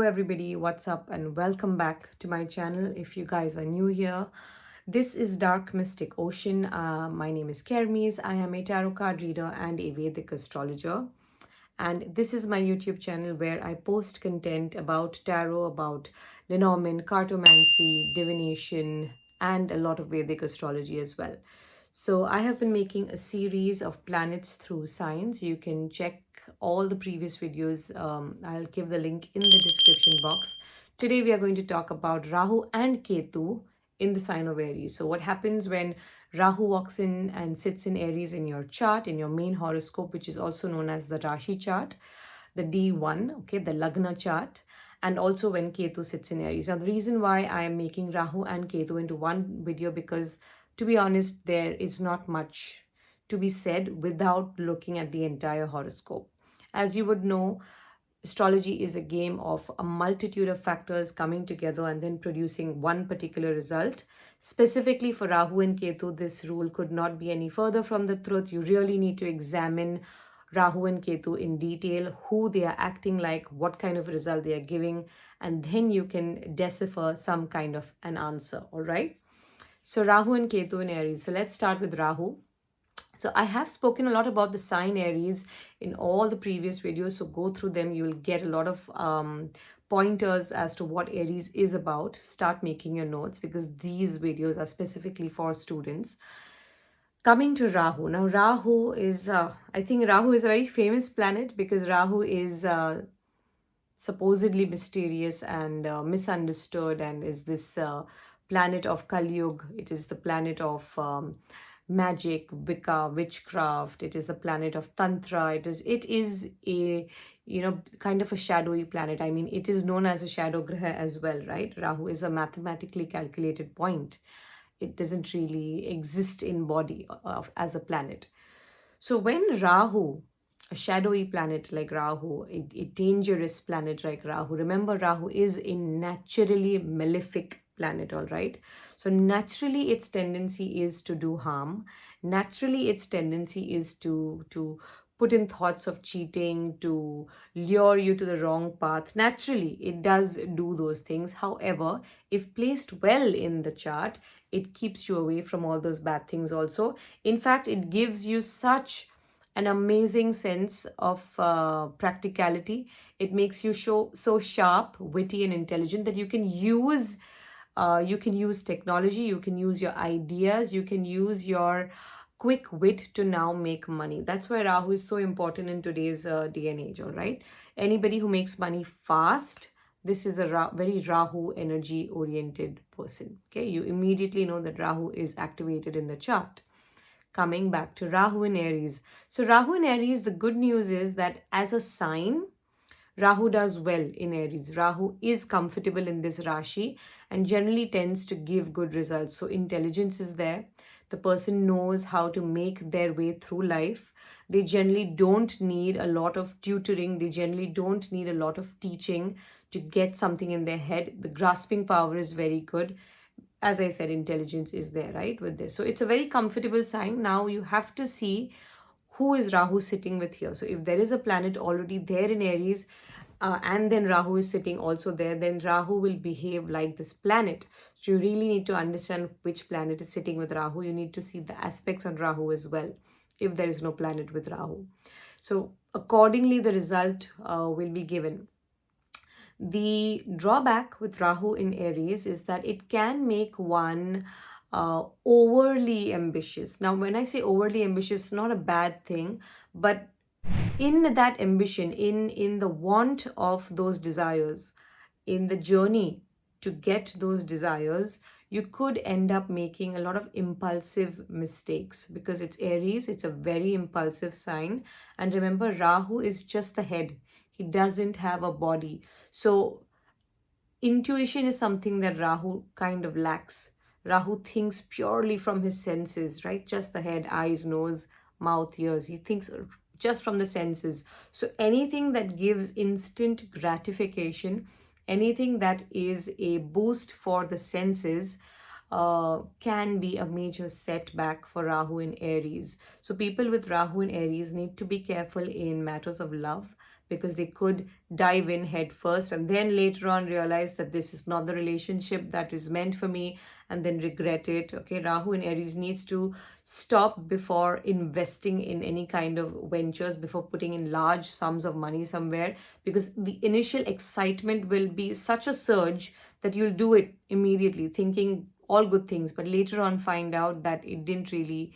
everybody, what's up, and welcome back to my channel. If you guys are new here, this is Dark Mystic Ocean. My name is Kermis. I am a tarot card reader and a Vedic astrologer. And this is my YouTube channel where I post content about tarot, about Lenormand, cartomancy, divination, and a lot of Vedic astrology as well. So I have been making a series of planets through signs. You can check all the previous videos. I'll give the link in the description box. Today we are going to talk about Rahu and Ketu in the sign of Aries. So what happens when Rahu walks in and sits in Aries in your chart, in your main horoscope, which is also known as the Rashi chart, the D1, okay, the Lagna chart, and also when Ketu sits in Aries. Now, the reason why I am making Rahu and Ketu into one video, because to be honest, there is not much to be said without looking at the entire horoscope. As you would know, astrology is a game of a multitude of factors coming together and then producing one particular result. Specifically for Rahu and Ketu, this rule could not be any further from the truth. You really need to examine Rahu and Ketu in detail, who they are acting like, what kind of result they are giving, and then you can decipher some kind of an answer, all right? So Rahu and Ketu in Aries. So let's start with Rahu. So I have spoken a lot about the sign Aries in all the previous videos. So go through them. You will get a lot of pointers as to what Aries is about. Start making your notes because these videos are specifically for students. Coming to Rahu. Now Rahu is, I think Rahu is a very famous planet because Rahu is supposedly mysterious and misunderstood and is this planet of Kali Yuga. It is the planet of magic, Wicca, witchcraft. It is the planet of Tantra. It is a kind of a shadowy planet. I mean, it is known as a shadow graha as well, right? Rahu is a mathematically calculated point. It doesn't really exist in body as a planet. So when Rahu, a shadowy planet like Rahu, a dangerous planet like Rahu, remember Rahu is a naturally malefic planet, all right? So naturally its tendency is to do harm. Naturally its tendency is to put in thoughts of cheating, to lure you to the wrong path. Naturally it does do those things. However, if placed well in the chart, it keeps you away from all those bad things also. In fact, it gives you such an amazing sense of practicality. It makes you so sharp, witty, and intelligent that you can use technology, you can use your ideas, you can use your quick wit to now make money. That's why Rahu is so important in today's day and age, all right? Anybody who makes money fast, this is a very Rahu energy oriented person, okay? You immediately know that Rahu is activated in the chart. Coming back to Rahu in Aries. So Rahu in Aries, the good news is that as a sign, Rahu does well in Aries. Rahu is comfortable in this Rashi and generally tends to give good results. So intelligence is there. The person knows how to make their way through life. They generally don't need a lot of tutoring. They generally don't need a lot of teaching to get something in their head. The grasping power is very good. As I said, intelligence is there, right, with this. So it's a very comfortable sign. Now you have to see who is Rahu sitting with here. So if there is a planet already there in Aries, and then Rahu is sitting also there, then Rahu will behave like this planet. So you really need to understand which planet is sitting with Rahu. You need to see the aspects on Rahu as well, if there is no planet with Rahu. So accordingly, the result will be given. The drawback with Rahu in Aries is that it can make one overly ambitious. Now, when I say overly ambitious, it's not a bad thing, but in that ambition, in the want of those desires, in the journey to get those desires, you could end up making a lot of impulsive mistakes because it's Aries, it's a very impulsive sign. And remember, Rahu is just the head, he doesn't have a body. So intuition is something that Rahu kind of lacks. Rahu thinks purely from his senses, right? Just the head, eyes, nose, mouth, ears. He thinks just from the senses. So anything that gives instant gratification, anything that is a boost for the senses, can be a major setback for Rahu in Aries. So people with Rahu in Aries need to be careful in matters of love, because they could dive in head first and then later on realize that this is not the relationship that is meant for me, and then regret it. Okay, Rahu in Aries needs to stop before investing in any kind of ventures, before putting in large sums of money somewhere, because the initial excitement will be such a surge that you'll do it immediately thinking all good things, but later on find out that it didn't really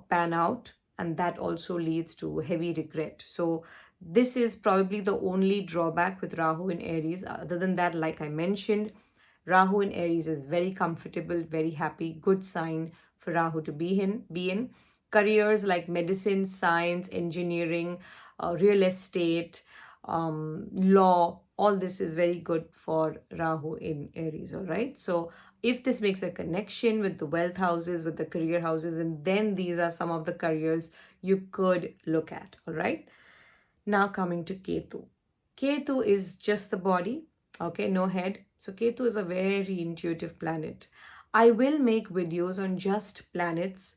pan out, and that also leads to heavy regret. So this is probably the only drawback with Rahu in Aries. Other than that, like I mentioned, Rahu in Aries is very comfortable, very happy, good sign for Rahu to be in. Careers like medicine, science, engineering, real estate, law, all this is very good for Rahu in Aries, all right? So if this makes a connection with the wealth houses, with the career houses, and then these are some of the careers you could look at, all right? Now coming to Ketu. Ketu is just the body, okay, no head. So Ketu is a very intuitive planet. I will make videos on just planets,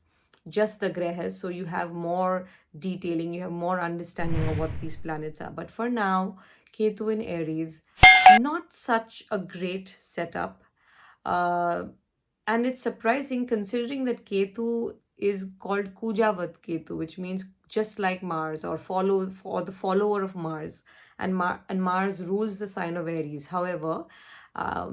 just the grahas, so you have more detailing, you have more understanding of what these planets are. But for now, Ketu in Aries, not such a great setup. Uh, and it's surprising considering that Ketu is called Kujavat Ketu, which means just like Mars, or the follower of Mars, and Mars rules the sign of Aries. However,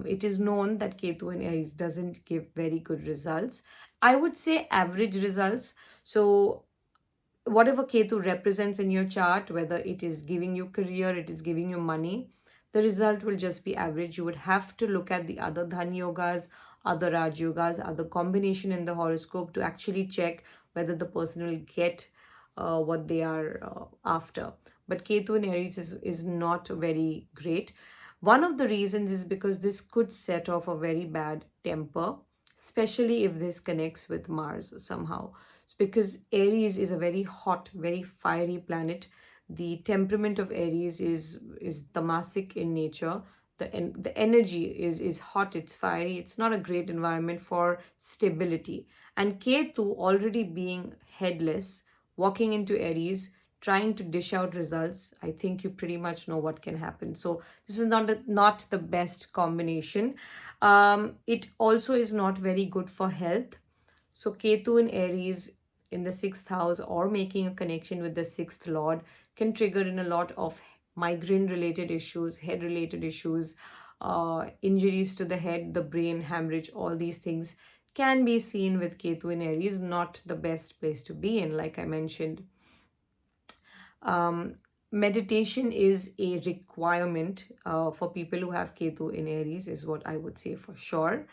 it is known that Ketu in Aries doesn't give very good results. I would say average results. So whatever Ketu represents in your chart, whether it is giving you career, it is giving you money, the result will just be average. You would have to look at the other Dhan yogas, other Raj yogas, other combination in the horoscope to actually check whether the person will get what they are after. But Ketu in Aries is not very great. One of the reasons is because this could set off a very bad temper, especially if this connects with Mars somehow. It's because Aries is a very hot, very fiery planet. The temperament of Aries is tamasic in nature. The energy is hot, it's fiery, it's not a great environment for stability. And Ketu already being headless, walking into Aries, trying to dish out results, I think you pretty much know what can happen. So this is not the best combination. It also is not very good for health. So Ketu in Aries in the sixth house, or making a connection with the sixth lord, can trigger in a lot of migraine related issues, head related issues, injuries to the head, the brain, hemorrhage, all these things can be seen with Ketu in Aries. Not the best place to be in, like I mentioned. Meditation is a requirement for people who have Ketu in Aries, is what I would say for sure.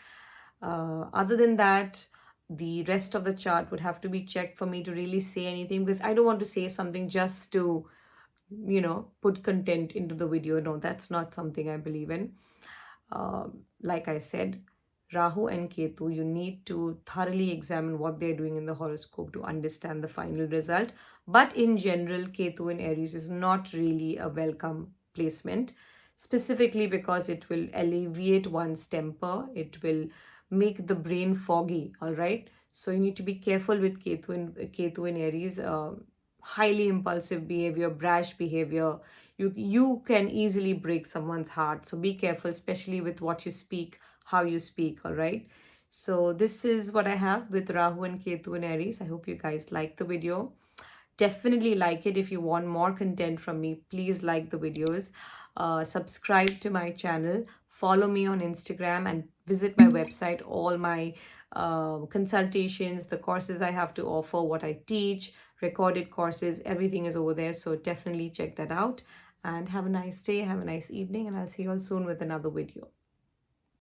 Other than that, the rest of the chart would have to be checked for me to really say anything, because I don't want to say something just to, put content into the video. No, that's not something I believe in. Like I said, Rahu and Ketu, you need to thoroughly examine what they're doing in the horoscope to understand the final result. But in general, Ketu in Aries is not really a welcome placement, specifically because it will alleviate one's temper, it will make the brain foggy, all right? So you need to be careful with Ketu in Aries. Highly impulsive behavior, brash behavior. You can easily break someone's heart. So be careful, especially with what you speak, how you speak, all right? So this is what I have with Rahu and Ketu in Aries. I hope you guys like the video. Definitely like it. If you want more content from me, please like the videos. Subscribe to my channel. Follow me on Instagram and visit my website. All my consultations, the courses I have to offer, what I teach, recorded courses, everything is over there. So definitely check that out. And have a nice day, have a nice evening, and I'll see you all soon with another video.